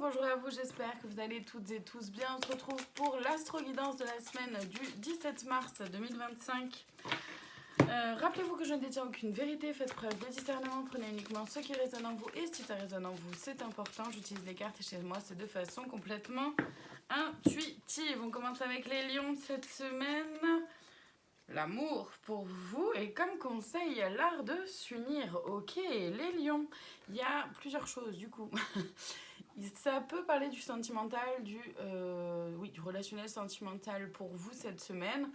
Bonjour à vous, j'espère que vous allez toutes et tous bien. On se retrouve pour l'astro-guidance de la semaine du 17 mars 2025. Rappelez-vous que je ne détiens aucune vérité, faites preuve de discernement, prenez uniquement ce qui résonne en vous et si ça résonne en vous, c'est important. J'utilise les cartes et chez moi, c'est de façon complètement intuitive. On commence avec les lions cette semaine. L'amour pour vous et comme conseil, l'art de s'unir. Ok, les lions, il y a plusieurs choses du coup. Ça peut parler du sentimental, du relationnel sentimental pour vous cette semaine.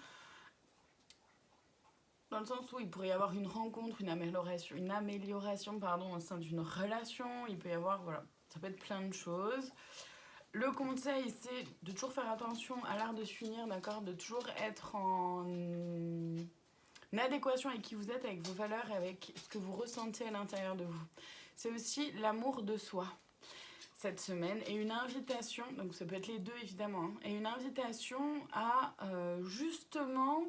Dans le sens où il pourrait y avoir une rencontre, une amélioration au sein d'une relation. Il peut y avoir, ça peut être plein de choses. Le conseil, c'est de toujours faire attention à l'art de s'unir, d'accord? De toujours être en adéquation avec qui vous êtes, avec vos valeurs, avec ce que vous ressentez à l'intérieur de vous. C'est aussi l'amour de soi cette semaine et une invitation, donc ça peut être les deux évidemment, et une invitation à justement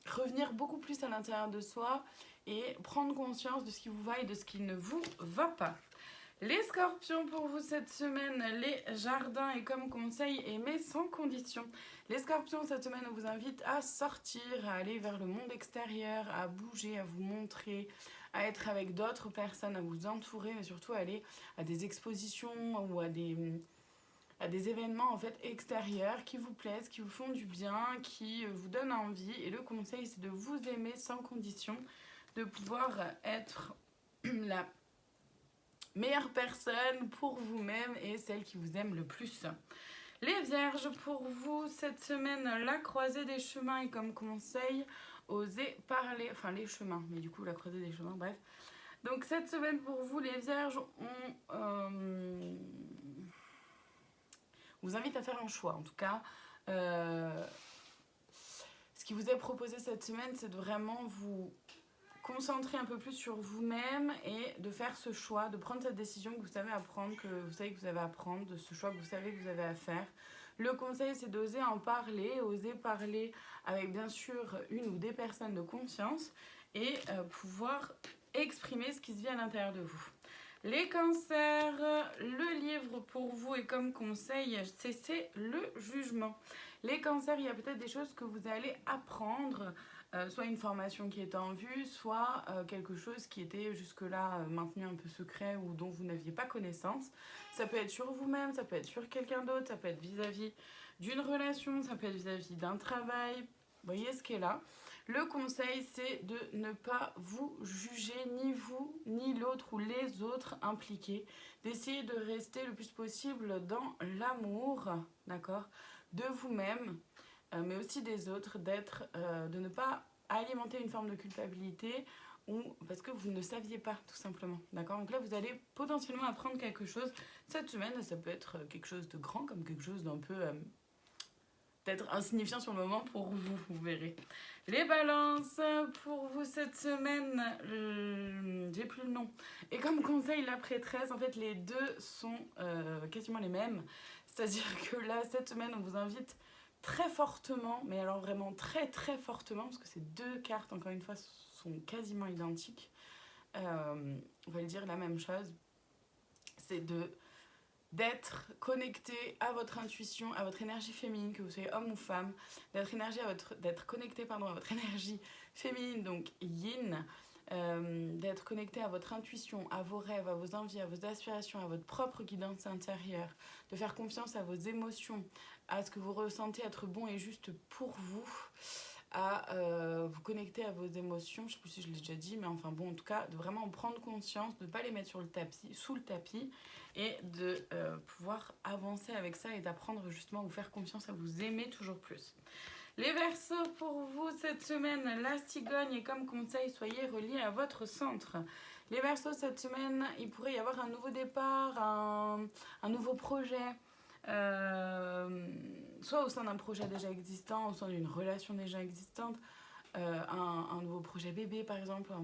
revenir beaucoup plus à l'intérieur de soi et prendre conscience de ce qui vous va et de ce qui ne vous va pas. Les scorpions pour vous cette semaine, les jardins et comme conseil, aimer sans condition. Les scorpions cette semaine, on vous invite à sortir, à aller vers le monde extérieur, à bouger, à vous montrer, à être avec d'autres personnes, à vous entourer, mais surtout à aller à des expositions ou à des événements en fait extérieurs qui vous plaisent, qui vous font du bien, qui vous donnent envie. Et le conseil, c'est de vous aimer sans condition, de pouvoir être la meilleure personne pour vous-même et celle qui vous aime le plus. Les vierges, pour vous, cette semaine, la croisée des chemins et comme conseil, osez parler, enfin les chemins, mais du coup la croisée des chemins, bref. Donc cette semaine pour vous, les vierges, on vous invite à faire un choix. En tout cas, ce qui vous est proposé cette semaine, c'est de vraiment vous concentrer un peu plus sur vous-même et de faire ce choix, de prendre cette décision que vous savez à prendre, que vous savez que vous avez à prendre, de ce choix que vous savez que vous avez à faire. Le conseil, c'est d'oser en parler, oser parler avec bien sûr une ou des personnes de confiance et pouvoir exprimer ce qui se vit à l'intérieur de vous. Les cancers, le livre pour vous et comme conseil, c'est le jugement. Les cancers, il y a peut-être des choses que vous allez apprendre, soit une formation qui est en vue, soit quelque chose qui était jusque-là maintenu un peu secret ou dont vous n'aviez pas connaissance. Ça peut être sur vous-même, ça peut être sur quelqu'un d'autre, ça peut être vis-à-vis d'une relation, ça peut être vis-à-vis d'un travail. Vous voyez ce qui est là. Le conseil, c'est de ne pas vous juger, ni vous, ni l'autre ou les autres impliqués. D'essayer de rester le plus possible dans l'amour, d'accord, de vous-même, mais aussi des autres, de ne pas alimenter une forme de culpabilité ou parce que vous ne saviez pas, tout simplement, d'accord. Donc là, vous allez potentiellement apprendre quelque chose. Cette semaine, ça peut être quelque chose de grand, comme quelque chose d'un peu... peut-être insignifiant sur le moment pour vous, vous verrez. Les balances, pour vous cette semaine, j'ai plus le nom. Et comme conseil, la prêtresse, en fait les deux sont quasiment les mêmes. C'est-à-dire que là, cette semaine, on vous invite très fortement, mais alors vraiment très très fortement, parce que ces deux cartes, encore une fois, sont quasiment identiques. On va le dire la même chose, c'est d'être connecté à votre intuition, à votre énergie féminine, que vous soyez homme ou femme, d'être connecté à votre énergie féminine, donc yin, d'être connecté à votre intuition, à vos rêves, à vos envies, à vos aspirations, à votre propre guidance intérieure, de faire confiance à vos émotions, à ce que vous ressentez être bon et juste pour vous, à vous connecter à vos émotions, je ne sais plus si je l'ai déjà dit, mais enfin bon, en tout cas, de vraiment en prendre conscience, de ne pas les mettre sous le tapis, et de pouvoir avancer avec ça et d'apprendre justement à vous faire confiance, à vous aimer toujours plus. Les Verseaux, pour vous cette semaine, la cigogne et comme conseil, soyez reliés à votre centre. Les Verseaux, cette semaine, il pourrait y avoir un nouveau départ, un nouveau projet, soit au sein d'un projet déjà existant, au sein d'une relation déjà existante, un nouveau projet bébé par exemple, un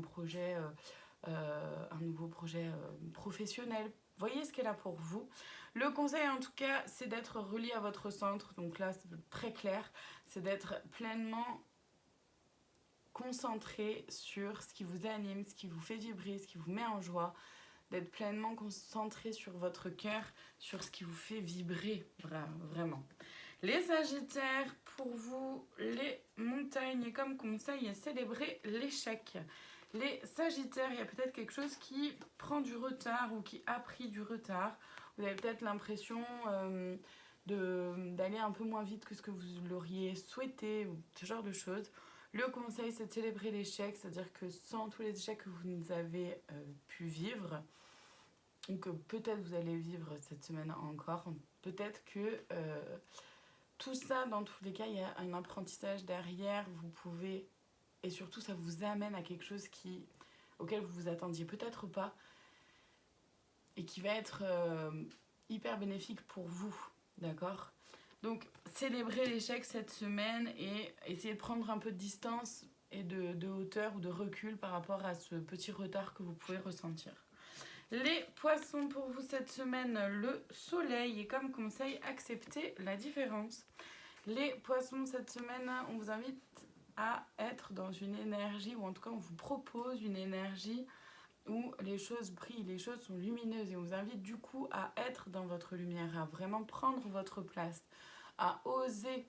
nouveau projet professionnel. Voyez ce qui est là pour vous. Le conseil en tout cas, c'est d'être relié à votre centre. Donc là, c'est très clair, c'est d'être pleinement concentré sur ce qui vous anime, ce qui vous fait vibrer, ce qui vous met en joie, d'être pleinement concentré sur votre cœur, sur ce qui vous fait vibrer, vraiment. Les Sagittaires, pour vous, les montagnes, et comme conseil, célébrer l'échec. Les Sagittaires, il y a peut-être quelque chose qui prend du retard ou qui a pris du retard. Vous avez peut-être l'impression d'aller un peu moins vite que ce que vous l'auriez souhaité, ou ce genre de choses. Le conseil, c'est de célébrer l'échec, c'est-à-dire que sans tous les échecs que vous avez pu vivre, ou que peut-être vous allez vivre cette semaine encore, peut-être que tout ça, dans tous les cas, il y a un apprentissage derrière, vous pouvez, et surtout ça vous amène à quelque chose auquel vous vous attendiez peut-être pas, et qui va être hyper bénéfique pour vous, d'accord ? Donc, célébrez l'échec cette semaine et essayez de prendre un peu de distance et de hauteur ou de recul par rapport à ce petit retard que vous pouvez ressentir. Les poissons, pour vous cette semaine, le soleil, et comme conseil, acceptez la différence. Les poissons, cette semaine, on vous invite à être dans une énergie, ou en tout cas on vous propose une énergie où les choses brillent, les choses sont lumineuses, et on vous invite du coup à être dans votre lumière, à vraiment prendre votre place, à oser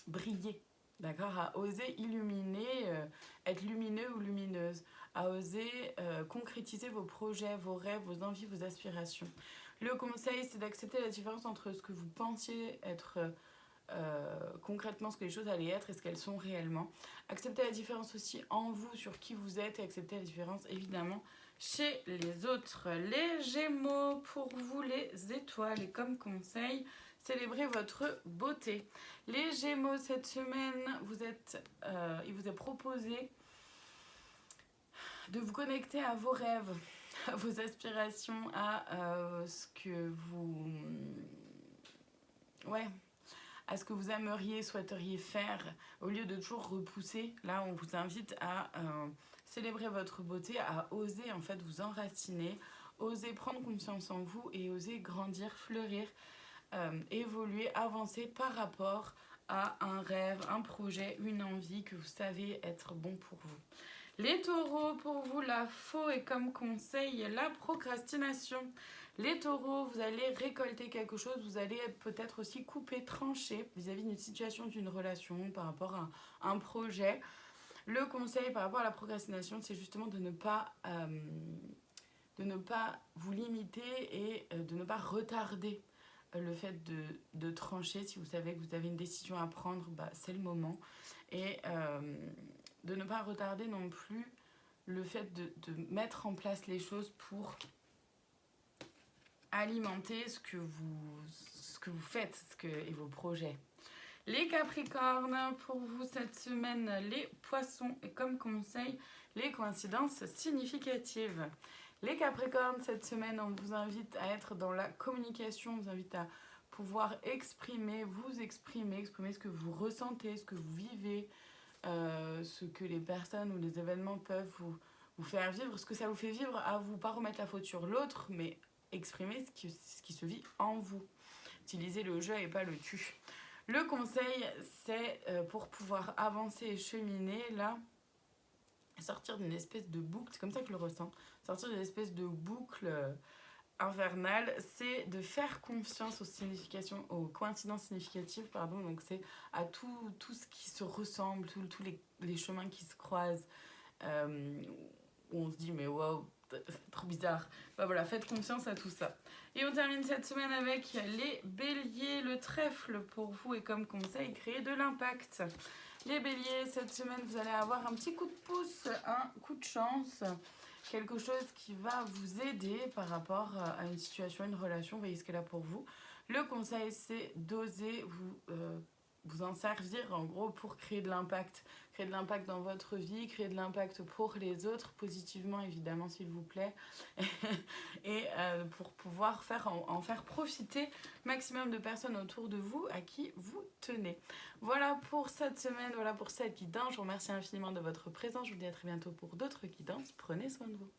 briller, d'accord, à oser illuminer, être lumineux ou lumineuse, à oser concrétiser vos projets, vos rêves, vos envies, vos aspirations. Le conseil, c'est d'accepter la différence entre ce que vous pensiez être concrètement, ce que les choses allaient être et ce qu'elles sont réellement. Accepter la différence aussi en vous, sur qui vous êtes, et accepter la différence évidemment chez les autres. Les Gémeaux, pour vous les étoiles, et comme conseil, célébrez votre beauté. Les Gémeaux, cette semaine, il vous est proposé de vous connecter à vos rêves, à vos aspirations, à ce que vous... à ce que vous aimeriez, souhaiteriez faire, au lieu de toujours repousser. Là, on vous invite à célébrer votre beauté, à oser en fait vous enraciner, oser prendre confiance en vous et oser grandir, fleurir, évoluer, avancer par rapport à un rêve, un projet, une envie que vous savez être bon pour vous. Les taureaux, pour vous, la faux et comme conseil, la procrastination. Les taureaux, vous allez récolter quelque chose, vous allez être peut-être aussi coupé, tranché vis-à-vis d'une situation, d'une relation, par rapport à un projet. Le conseil par rapport à la procrastination, c'est justement de ne pas vous limiter et de ne pas retarder le fait de trancher. Si vous savez que vous avez une décision à prendre, c'est le moment. Et de ne pas retarder non plus le fait de mettre en place les choses pour alimenter ce que vous faites et vos projets. Les Capricornes, pour vous cette semaine, les Poissons, et comme conseil, les coïncidences significatives. Les Capricornes, cette semaine, on vous invite à être dans la communication, on vous invite à pouvoir exprimer ce que vous ressentez, ce que vous vivez, ce que les personnes ou les événements peuvent vous faire vivre, ce que ça vous fait vivre, à vous, pas remettre la faute sur l'autre, mais exprimer ce qui se vit en vous. Utilisez le je et pas le tu. Le conseil, c'est pour pouvoir avancer et cheminer, là, sortir d'une espèce de boucle, c'est comme ça que je le ressens, sortir d'une espèce de boucle infernale, c'est de faire confiance aux coïncidences significatives, donc c'est à tout ce qui se ressemble, tous les chemins qui se croisent, où on se dit mais waouh, trop bizarre. Voilà, faites confiance à tout ça. Et on termine cette semaine avec les béliers, le trèfle pour vous et comme conseil, créer de l'impact. Les béliers, cette semaine, vous allez avoir un petit coup de pouce, un coup de chance, quelque chose qui va vous aider par rapport à une situation, une relation, vous voyez ce qu'elle a pour vous. Le conseil, c'est d'oser vous en servir en gros pour créer de l'impact dans votre vie, créer de l'impact pour les autres, positivement évidemment s'il vous plaît, et pour pouvoir en faire profiter maximum de personnes autour de vous à qui vous tenez. Voilà pour cette semaine, voilà pour cette guidance, je vous remercie infiniment de votre présence, je vous dis à très bientôt pour d'autres guidances, prenez soin de vous.